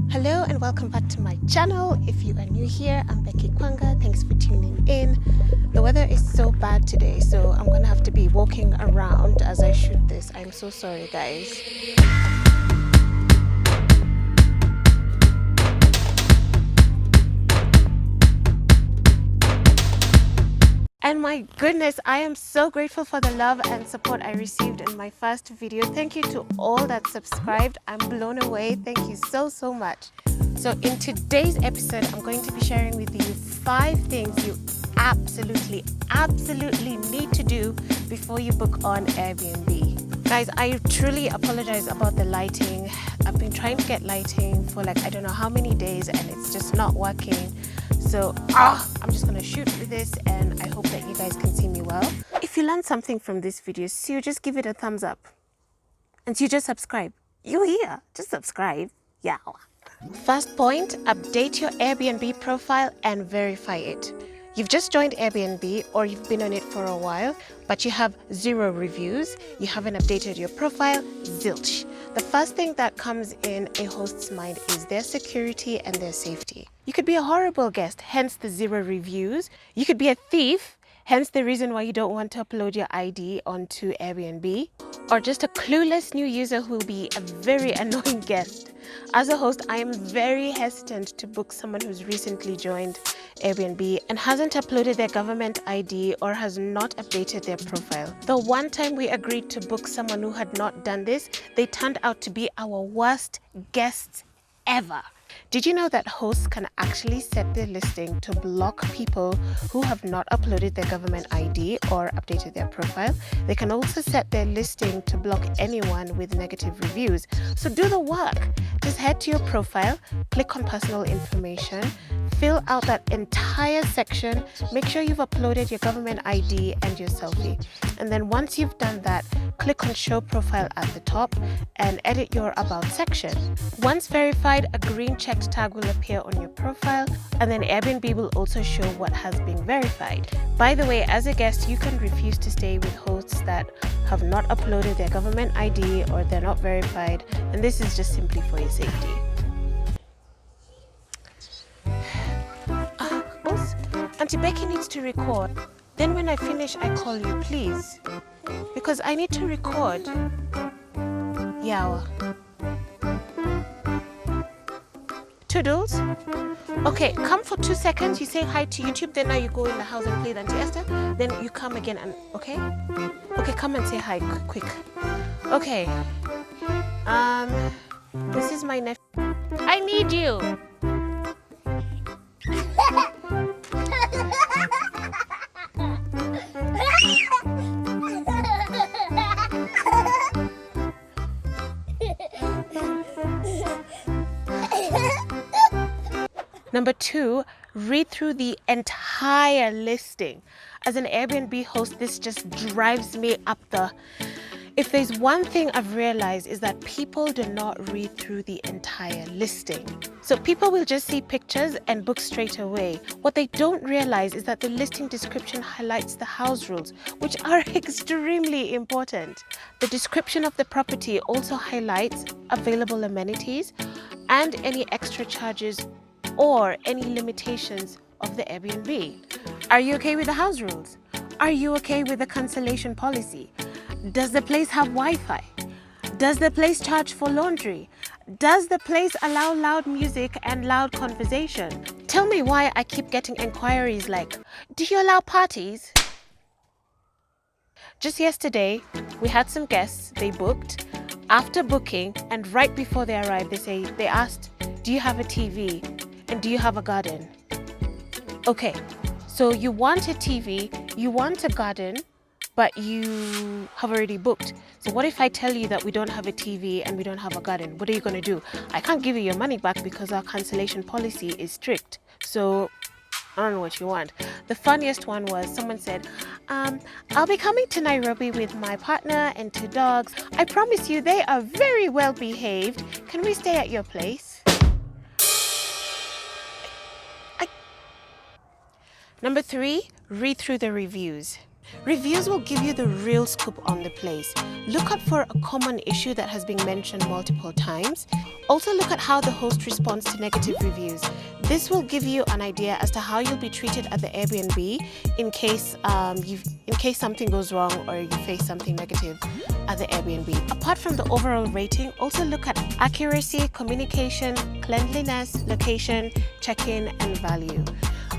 Hello and welcome back to my channel. If you are new here, I'm Kwanga. Thanks for tuning in. The weather is so bad today, so I'm gonna have to be walking around as I shoot this. I'm so sorry, guys. And my goodness, I am so grateful for the love and support I received in my first video. Thank you to all that subscribed. I'm blown away. Thank you so much. So in today's episode, I'm going to be sharing with you 5 things you absolutely need to do before you book on Airbnb. Guys, I truly apologize about the lighting. I've been trying to get lighting for like I don't know how many days and it's just not working. So I'm just gonna shoot with this and I hope that you guys can see me well. If you learned something from this video, so just give it a thumbs up. And you just subscribe. You here, just subscribe. Yeah. First point, update your Airbnb profile and verify it. You've just joined Airbnb or you've been on it for a while, but you have 0 reviews, you haven't updated your profile, zilch. The first thing that comes in a host's mind is their security and their safety. You could be a horrible guest, hence the 0 reviews. You could be a thief, hence the reason why you don't want to upload your ID onto Airbnb. Or just a clueless new user who will be a very annoying guest. As a host, I am very hesitant to book someone who's recently joined Airbnb and hasn't uploaded their government ID or has not updated their profile. The one time we agreed to book someone who had not done this, they turned out to be our worst guests ever. Did you know that hosts can actually set their listing to block people who have not uploaded their government ID or updated their profile? They can also set their listing to block anyone with negative reviews. So do the work. Just head to your profile, click on personal information, fill out that entire section, make sure you've uploaded your government ID and your selfie. And then once you've done that, click on show profile at the top and edit your about section. Once verified, a green checked tag will appear on your profile and then Airbnb will also show what has been verified. By the way, as a guest, you can refuse to stay with hosts that have not uploaded their government ID or they're not verified, and this is just simply for your safety. Boss, Auntie Becky needs to record. Then when I finish, I call you, please. Because I need to record. Yeah. Toodles? Okay, come for 2 seconds. You say hi to YouTube, then now you go in the house and play with Auntie Esther. Then you come again and, okay? Okay, come and say hi, quick. Okay. This is my nephew. I need you. Number 2, read through the entire listing. As an Airbnb host, this just drives me up the... If there's one thing I've realized is that people do not read through the entire listing. So people will just see pictures and book straight away. What they don't realize is that the listing description highlights the house rules, which are extremely important. The description of the property also highlights available amenities and any extra charges or any limitations of the Airbnb. Are you okay with the house rules? Are you okay with the cancellation policy? Does the place have Wi-Fi? Does the place charge for laundry? Does the place allow loud music and loud conversation? Tell me why I keep getting inquiries like, do you allow parties? Just yesterday, we had some guests, they booked. After booking and right before they arrived, they asked, do you have a TV? And do you have a garden? Okay, so you want a TV, you want a garden, but you have already booked. So what if I tell you that we don't have a TV and we don't have a garden? What are you going to do? I can't give you your money back because our cancellation policy is strict. So I don't know what you want. The funniest one was someone said, I'll be coming to Nairobi with my partner and 2 dogs. I promise you they are very well behaved. Can we stay at your place? Number 3, read through the reviews. Reviews will give you the real scoop on the place. Look up for a common issue that has been mentioned multiple times. Also look at how the host responds to negative reviews. This will give you an idea as to how you'll be treated at the Airbnb in case something goes wrong or you face something negative at the Airbnb. Apart from the overall rating, also look at accuracy, communication, cleanliness, location, check-in, and value.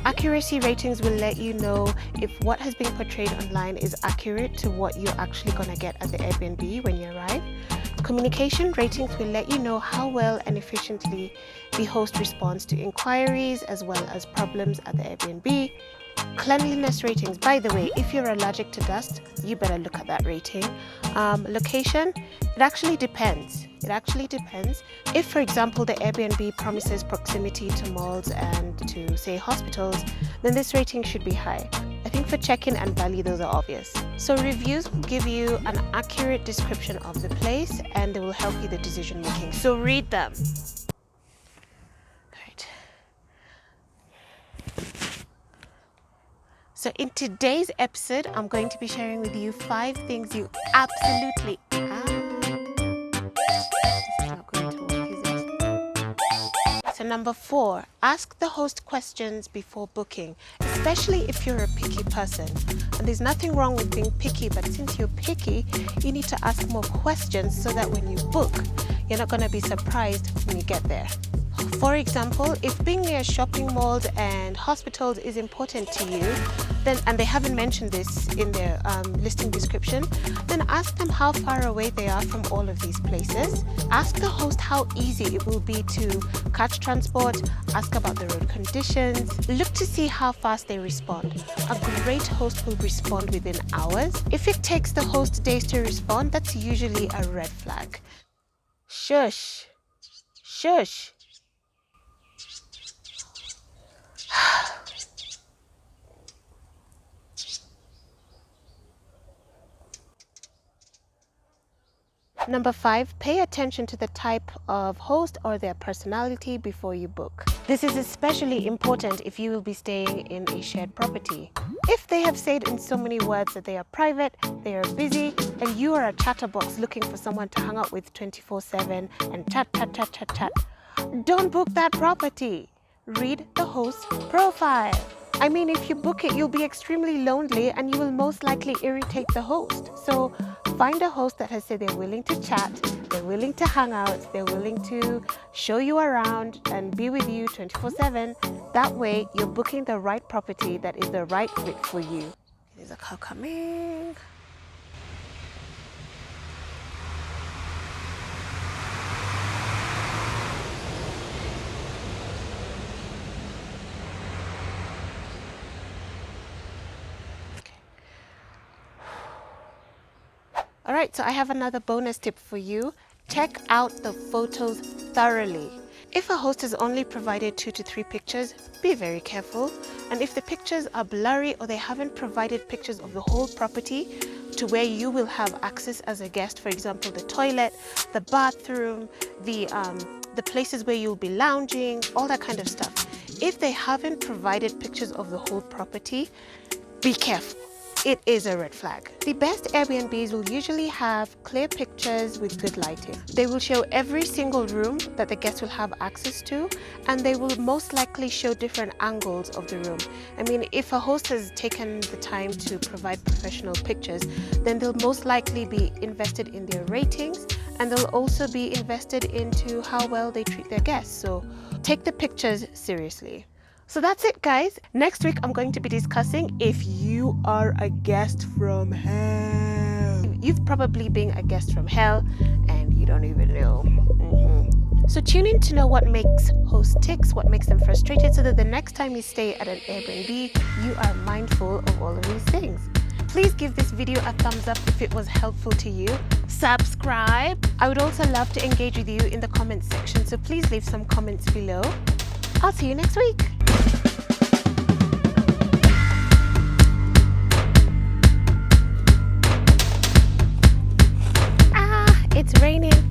Accuracy ratings will let you know if what has been portrayed online is accurate to what you're actually going to get at the Airbnb when you arrive. Communication ratings will let you know how well and efficiently the host responds to inquiries as well as problems at the Airbnb. Cleanliness ratings, by the way, if you're allergic to dust, you better look at that rating. Location, it actually depends. If, for example, the Airbnb promises proximity to malls and to, say, hospitals, then this rating should be high. I think for check-in and value, those are obvious. So reviews will give you an accurate description of the place and they will help you the decision making. So read them. Right. So in today's episode, I'm going to be sharing with you 5 things you absolutely So number 4, ask the host questions before booking, especially if you're a picky person. And there's nothing wrong with being picky, but since you're picky, you need to ask more questions so that when you book, you're not going to be surprised when you get there. For example, if being near shopping malls and hospitals is important to you, and they haven't mentioned this in their listing description, then ask them how far away they are from all of these places. Ask the host how easy it will be to catch transport. Ask about the road conditions. Look to see how fast they respond. A great host will respond within hours. If it takes the host days to respond, that's usually a red flag. Shush. Shush. Number 5, pay attention to the type of host or their personality before you book. This is especially important if you will be staying in a shared property. If they have said in so many words that they are private, they are busy, and you are a chatterbox looking for someone to hang out with 24/7 and chat, don't book that property. Read the host's profile. I mean, if you book it, you'll be extremely lonely and you will most likely irritate the host. So find a host that has said they're willing to chat, they're willing to hang out, they're willing to show you around and be with you 24/7. That way, you're booking the right property that is the right fit for you. There's a car coming. Alright, so I have another bonus tip for you. Check out the photos thoroughly. If a host has only provided 2 to 3 pictures, be very careful. And if the pictures are blurry or they haven't provided pictures of the whole property to where you will have access as a guest, for example, the toilet, the bathroom, the places where you'll be lounging, all that kind of stuff. If they haven't provided pictures of the whole property, be careful. It is a red flag. The best Airbnbs will usually have clear pictures with good lighting. They will show every single room that the guests will have access to, and they will most likely show different angles of the room. I mean, if a host has taken the time to provide professional pictures, then they'll most likely be invested in their ratings, and they'll also be invested into how well they treat their guests. So take the pictures seriously. So that's it, guys. Next week, I'm going to be discussing if you are a guest from hell. You've probably been a guest from hell and you don't even know. So tune in to know what makes hosts tick, what makes them frustrated, so that the next time you stay at an Airbnb, you are mindful of all of these things. Please give this video a thumbs up if it was helpful to you. Subscribe. I would also love to engage with you in the comments section, so please leave some comments below. I'll see you next week. It's raining.